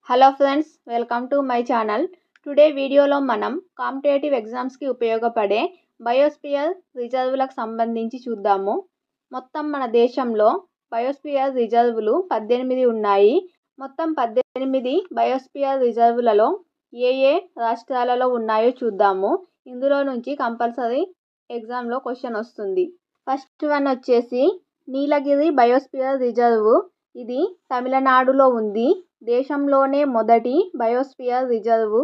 Hello friends, welcome to my channel. Today వీడియోలో మనం competitive ఎగ్జామ్స్కి ఉపయోగపడే బయోస్పియర్ రిజర్వులకు సంబంధించి చూద్దాము. మొత్తం మన దేశంలో బయోస్పియర్ రిజర్వులు 18 ఉన్నాయి. మొత్తం 18 బయోస్పియర్ రిజర్వులలో ఏ ఏ రాష్ట్రాలలో ఉన్నాయో చూద్దాము. ఇందులో నుంచి కంపల్సరీ ఎగ్జామ్లో క్వశ్చన్ వస్తుంది. ఫస్ట్ వన్ వచ్చేసి నీలగిరి బయోస్పియర్ రిజర్వు. ఇది తమిళనాడులో ఉంది. దేశంలోనే మొదటి బయోస్పియర్ రిజర్వు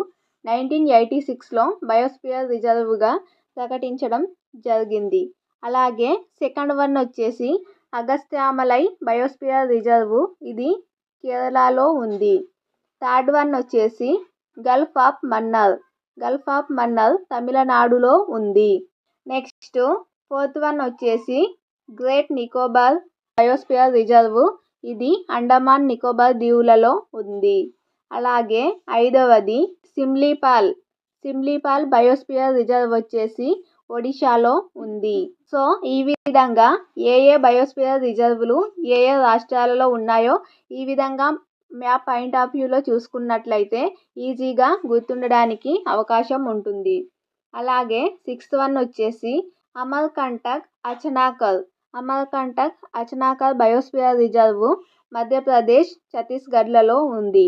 1986లో బయోస్పియర్ రిజర్వుగా ప్రకటించడం జరిగింది. అలాగే సెకండ్ వన్ వచ్చేసి అగస్త్యామలై బయోస్పియర్ రిజర్వు. ఇది కేరళలో ఉంది. థర్డ్ వన్ వచ్చేసి గల్ఫ్ ఆఫ్ మన్నార్ తమిళనాడులో ఉంది. నెక్స్ట్ ఫోర్త్ వన్ వచ్చేసి గ్రేట్ నికోబార్ బయోస్పియర్ రిజర్వు. ఇది అండమాన్ నికోబార్ దీవులలో ఉంది. అలాగే ఐదవది సిమ్లీపాల్ బయోస్పియర్ రిజర్వ్ వచ్చేసి ఒడిశాలో ఉంది. సో ఈ విధంగా ఏ ఏ బయోస్పియర్ రిజర్వులు ఏ ఏ రాష్ట్రాలలో ఉన్నాయో ఈ విధంగా మ్యాప్ పాయింట్ ఆఫ్ వ్యూలో చూసుకున్నట్లయితే ఈజీగా గుర్తుండడానికి అవకాశం ఉంటుంది. అలాగే సిక్స్త్ వన్ వచ్చేసి అమర్కంటక్ అచనాకర్ బయోస్పియర్ రిజర్వు మధ్యప్రదేశ్, ఛత్తీస్గఢ్లలో ఉంది.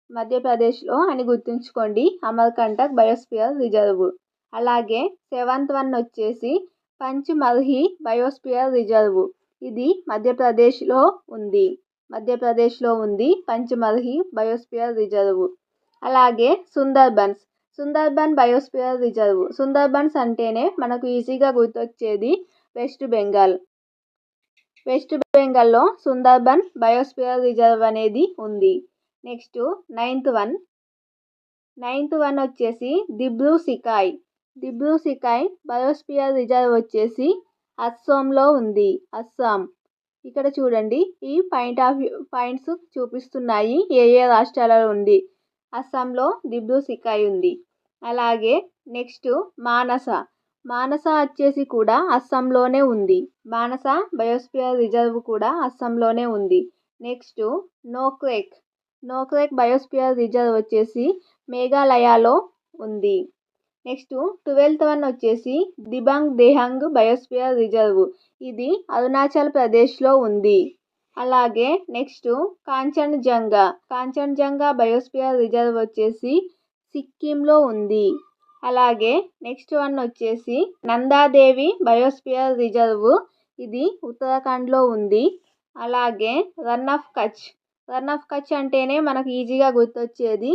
మధ్యప్రదేశ్లో అని గుర్తుంచుకోండి అమర్కంటక్ బయోస్పియర్ రిజర్వు. అలాగే సెవెంత్ వన్ వచ్చేసి పంచ్మర్హి బయోస్పియర్ రిజర్వు. ఇది మధ్యప్రదేశ్లో ఉంది పంచ్మర్హి బయోస్పియర్ రిజర్వు. అలాగే సుందర్బన్ బయోస్పియర్ రిజర్వు. సుందర్బన్స్ అంటేనే మనకు ఈజీగా గుర్తొచ్చేది వెస్ట్ బెంగాల్లో సుందర్బన్ బయోస్పియర్ రిజర్వ్ అనేది ఉంది. నెక్స్ట్ నైన్త్ వన్ వచ్చేసి దిబ్రూ సికాయ్ బయోస్పియర్ రిజర్వ్ వచ్చేసి అస్సాంలో ఉంది. ఇక్కడ చూడండి, ఈ పాయింట్స్ చూపిస్తున్నాయి ఏ ఏ రాష్ట్రాలలో ఉంది. అస్సాంలో దిబ్రూ సికాయ్ ఉంది. అలాగే నెక్స్ట్ మానస వచ్చేసి కూడా అస్సాంలోనే ఉంది. మానస బయోస్పియర్ రిజర్వ్ కూడా అస్సాంలోనే ఉంది. నెక్స్ట్ నోక్రెక్ బయోస్పియర్ రిజర్వ్ వచ్చేసి మేఘాలయలో ఉంది. నెక్స్ట్ 12th వన్ వచ్చేసి దిబాంగ్ దేహంగ్ బయోస్పియర్ రిజర్వ్. ఇది అరుణాచల్ ప్రదేశ్లో ఉంది. అలాగే నెక్స్ట్ కాంచన్జంగా బయోస్పియర్ రిజర్వ్ వచ్చేసి సిక్కింలో ఉంది. అలాగే నెక్స్ట్ వన్ వచ్చేసి నందాదేవి బయోస్పియర్ రిజర్వ్. ఇది ఉత్తరాఖండ్లో ఉంది. అలాగే రన్ ఆఫ్ కచ్ అంటేనే మనకు ఈజీగా గుర్తొచ్చేది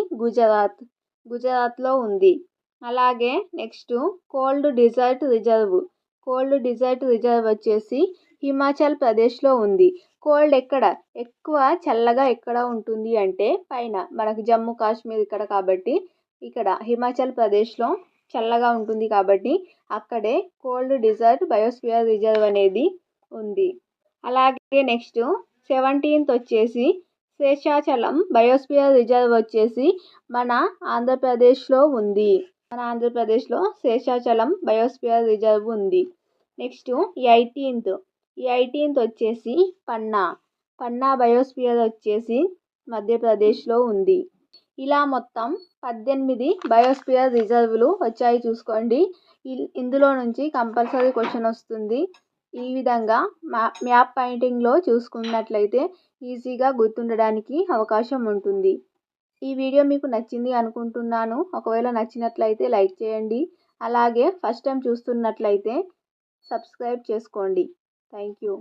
గుజరాత్లో ఉంది. అలాగే నెక్స్ట్ కోల్డ్ డిజర్ట్ రిజర్వ్ వచ్చేసి హిమాచల్ ప్రదేశ్లో ఉంది. కోల్డ్ ఎక్కువ చల్లగా ఎక్కడ ఉంటుంది అంటే పైన మనకు జమ్మూ కాశ్మీర్ ఇక్కడ కాబట్టి ఇక్కడ హిమాచల్ ప్రదేశ్లో చల్లగా ఉంటుంది కాబట్టి అక్కడే కోల్డ్ డిజర్ట్ బయోస్పియర్ రిజర్వ్ అనేది ఉంది. అలాగే నెక్స్ట్ 17th వచ్చేసి శేషాచలం బయోస్పియర్ రిజర్వ్ వచ్చేసి మన ఆంధ్రప్రదేశ్లో ఉంది. మన ఆంధ్రప్రదేశ్లో శేషాచలం బయోస్పియర్ రిజర్వ్ ఉంది. నెక్స్ట్ 18th వచ్చేసి పన్నా బయోస్పియర్ వచ్చేసి మధ్యప్రదేశ్లో ఉంది. ఇలా మొత్తం 18 బయోస్పియర్ రిజర్వులు వచ్చాయి చూసుకోండి. ఇందులో నుంచి కంపల్సరీ క్వశ్చన్ వస్తుంది. ఈ విధంగా మ్యాప్ పాయింటింగ్లో చూసుకున్నట్లయితే ఈజీగా గుర్తుండడానికి అవకాశం ఉంటుంది. ఈ వీడియో మీకు నచ్చింది అనుకుంటున్నాను. ఒకవేళ నచ్చినట్లయితే లైక్ చేయండి. అలాగే ఫస్ట్ టైం చూస్తున్నట్లయితే సబ్స్క్రైబ్ చేసుకోండి. Thank you.